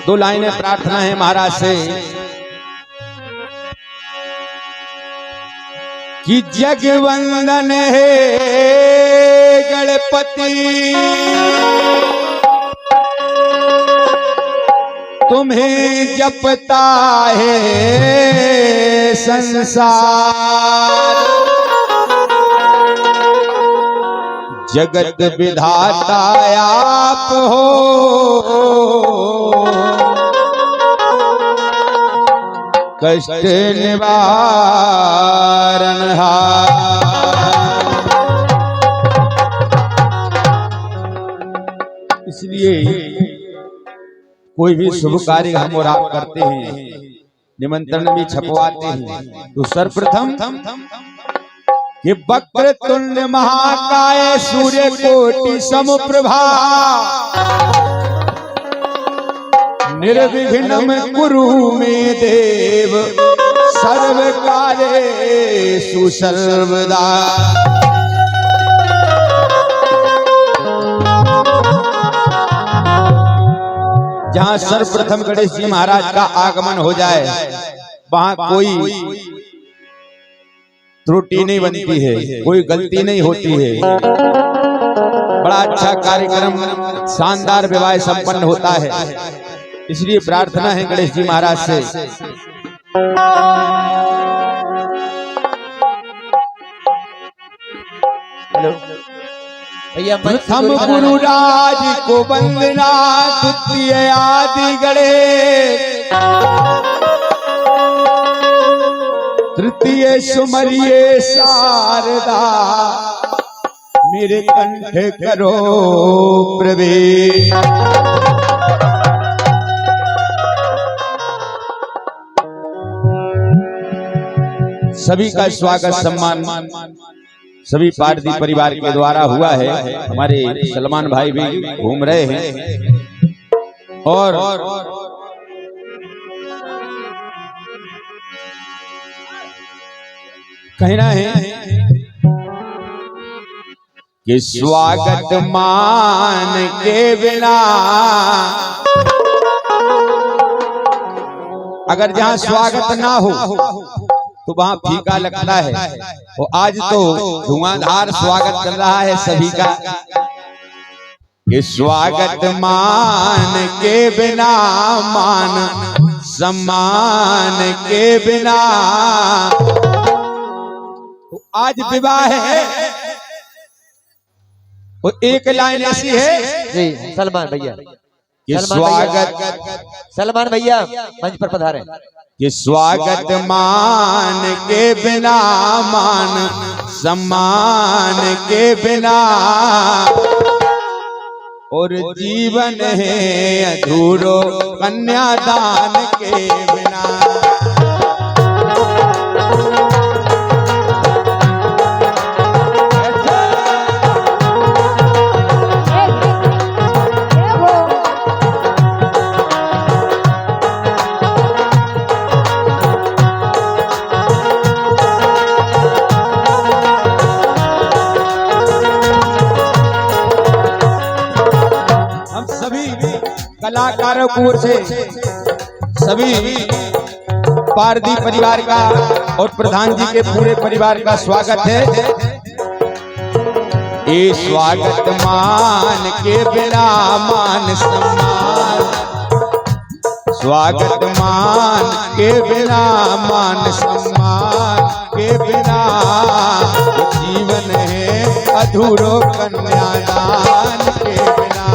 दो लाइनें प्रार्थना है महाराज से कि जगवंदन है गणपति तुम्हें जपता है संसार, जगत विधाता आप हो कष्ट निवारणहार। इसलिए कोई भी शुभ कार्य हम और आप करते हैं, निमंत्रण भी छपवाते हैं, तो सर्वप्रथम कि वक्र तुल्य महाकाय सूर्य कोटि समप्रभा निर्विघ्नं कुरु मे देव सर्व कार्येषु सर्वदा। जहां सर्वप्रथम गणेश जी महाराज का आगमन हो जाए वहां कोई त्रुटि नहीं बनती है, कोई गलती नहीं होती है, बड़ा अच्छा कार्यक्रम शानदार विवाह संपन्न होता है। इसलिए प्रार्थना है गणेश जी महाराज से प्रथम गुरुराज को वंदना द्वितीय आदि गणेश तृतीय सुमरिये शारदा मेरे कंठ करो प्रवेश। सभी का स्वागत सम्मान सभी पारदी परिवार के द्वारा हुआ है। हमारे सलमान भाई भी घूम रहे हैं और कहना है कि स्वागत मान के बिना अगर जहां स्वागत ना हो तो वहां फीका लगता है। और आज तो धुआंधार स्वागत कर रहा है सभी का कि स्वागत मान के बिना मान सम्मान के बिना। तो आज विवाह है वो एक लाइन ऐसी है जी सलमान भैया कि स्वागत सलमान भैया मंच पर पधारे कि स्वागत मान के बिना मान सम्मान के बिना और जीवन है अधूरो कन्यादान के बिना। कलाकारों की ओर से सभी पारदी परिवार का और प्रधान जी के पूरे परिवार का स्वागत है। ये स्वागत मान के बिना मान सम्मान, स्वागत मान के बिना मान सम्मान के बिना जीवन है अधूरो कन्यादान के बिना।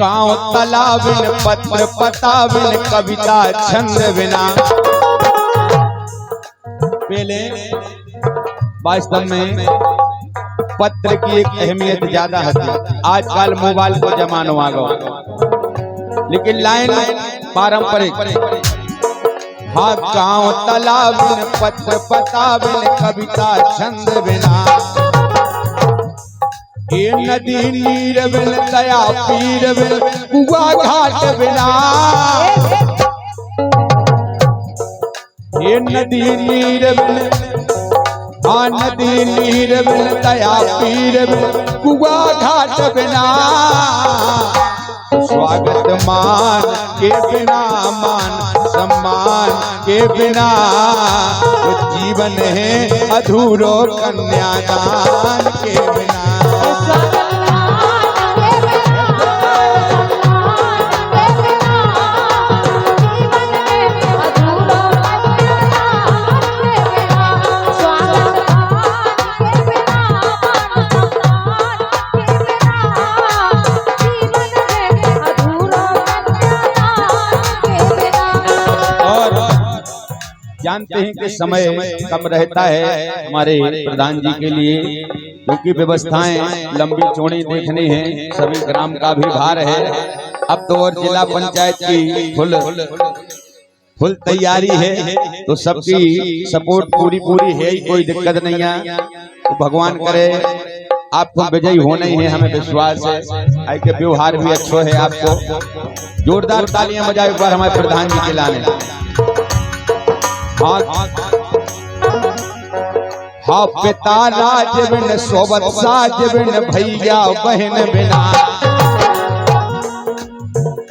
गांव तालाबिन पत्र पताबिन कविता छंद बिना। पहले वास्तव में पत्र की एक अहमियत ज्यादा होती, आजकल मोबाइल को जमानो आ गया, लेकिन लाइन पारंपरिक। हाँ गांव तालाबिन पत्र पताबिन कविता छंद बिना। ये नदी नीर बिन दया पीर बिन कुआ घाट बिना। ये नदी नीर बिन, हाँ नदी नीर बिन दया पीर बिन कुआ घाट बिना। स्वागत मान के बिना, मान सम्मान के बिना तो जीवन है अधूरो, कन्यादान के बिना। जानते हैं कि समय कम रहता है हमारे प्रधान जी के लिए, क्योंकि व्यवस्थाएं लंबी चौड़ी देखनी है, सभी ग्राम का भी भार है। अब तो और जिला पंचायत की फुल तैयारी है, तो सबकी सपोर्ट पूरी है, कोई दिक्कत नहीं है। तो भगवान करे आपको विजयी होना ही है, हमें विश्वास है। आई के व्यवहार भी अच्छा है आपको। जोरदार तालियां बजाओ एक बार हमारे प्रधान जी के लाने। हाँ पिता राज बिन सोबत साज बिन भैया बहन बिना।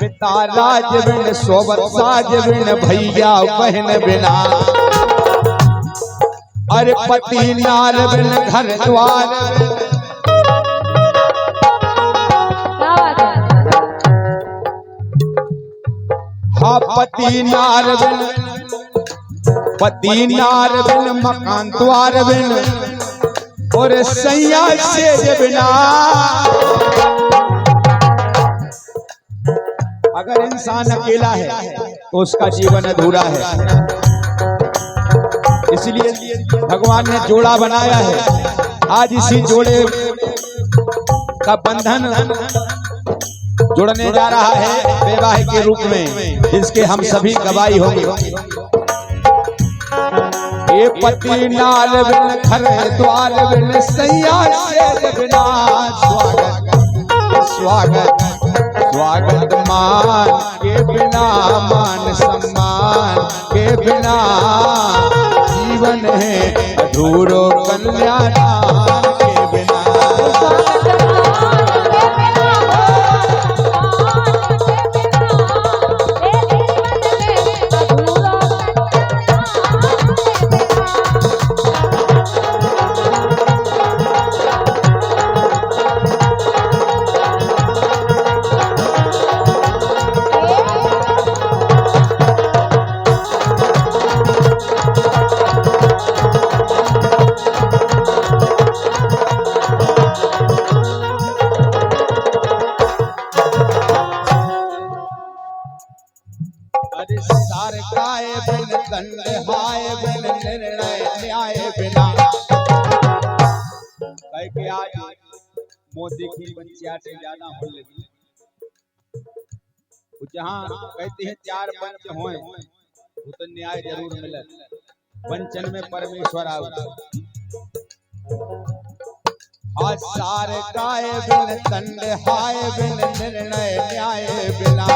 पिता राज बिन सोबत साज बिन भैया बहन बिना। अरे पति नार बिन घर द्वार। हाँ पति नार बिन, पति नार बिन मकान द्वार बिन और सैया से बिना। अगर इंसान अकेला है तो उसका जीवन अधूरा है, इसलिए भगवान ने जोड़ा बनाया है। आज इसी जोड़े का बंधन जुड़ने जा रहा है वैवाहिक के रूप में, जिसके हम सभी गवाही होंगे। ये पति नार बिन घर द्वार बिन सैया से बिना। स्वागत स्वागत स्वागत मान के बिना, मान सम्मान के बिना जीवन है अधूरो, कन्यादान के बिना। दंड हाय बिन निर्णय न्याय बिना। कि आज मोदी की पंचायत ज्यादा हो लगी, जहाँ कहते हैं 4 पंच होए तो न्याय जरूर मिले। पंचन में परमेश्वर आओ। सार काय बिन दंड हाय बिन निर्णय न्याय बिना।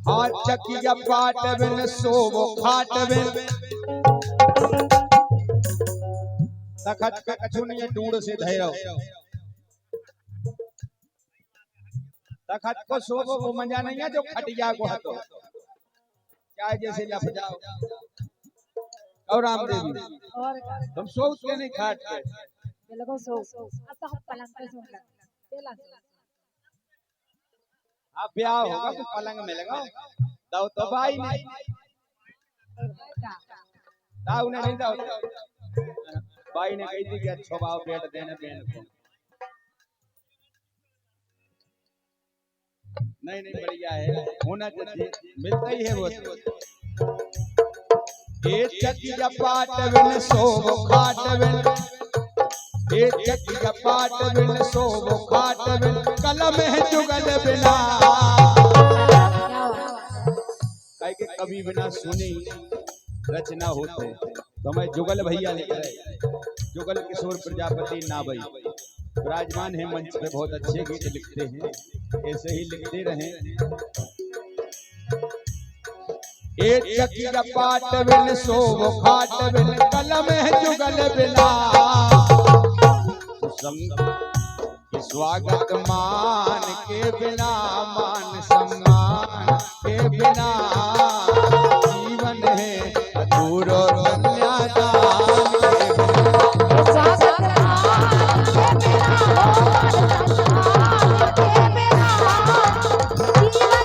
हाँ चकिया पाट बिन सोब खाट बिन। तखत का कछुनिया ढूंढ से धैर्य। तखत को सोब वो मजा नहीं है जो खटिया को हतो। क्या जैसे लप जाओ। और रामदेव तुम सोच के नहीं खाट के। लोगों सो अब तो हम पलंग पे सोने लगे। अब ब्याह होगा तो पलंग में लगाओ। दाऊ तो भाई नहीं। दाऊ ने नहीं दाऊ। भाई ने कही थी कि अच्छा भाव पेट देने को। नहीं नहीं बढ़िया है, होना चाहिए, मिलता ही है वो। ए चकिया पाट बिन सोव खाट बिन, ए चकिया पाट बिन सोव खाट बिन, कलम है जुगल बिना। काहे के कभी बिना सुनी रचना होते, तो मैं जुगल भैया लिख रहे, जुगल किशोर प्रजापति नाबई विराजमान है मंच पे, बहुत अच्छे गीत लिखते हैं, ऐसे ही लिखते रहें। एक चकिया पाट बिन सोव खाट बिन, कलम है जुगल बिना। स्वागत मान के बिना, मान सम्मान के बिना, जीवन है अधूरो कन्यादान के बिना। स्वागत मान के बिना, के बिना, जीवन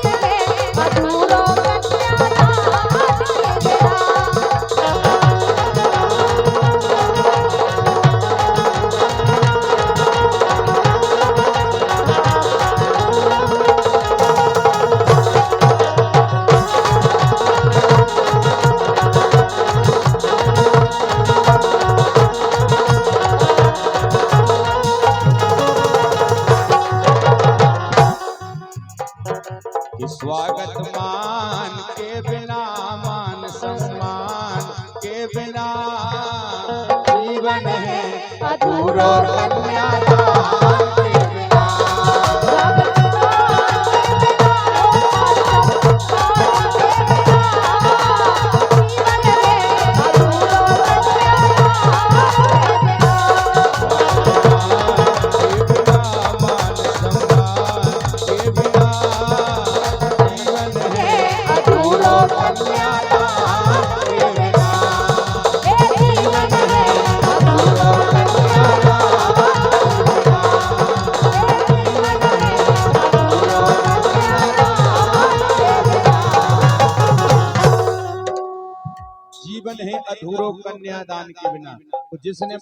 है अधूरो कन्यादान के बिना। स्वागत मान के बिना, मान सम्मान के बिना, जीवन है अधूरो कन्यादान के बिना। स्वागत मान के जीवन है अधूरो कन्यादान के बिना। तो जिसने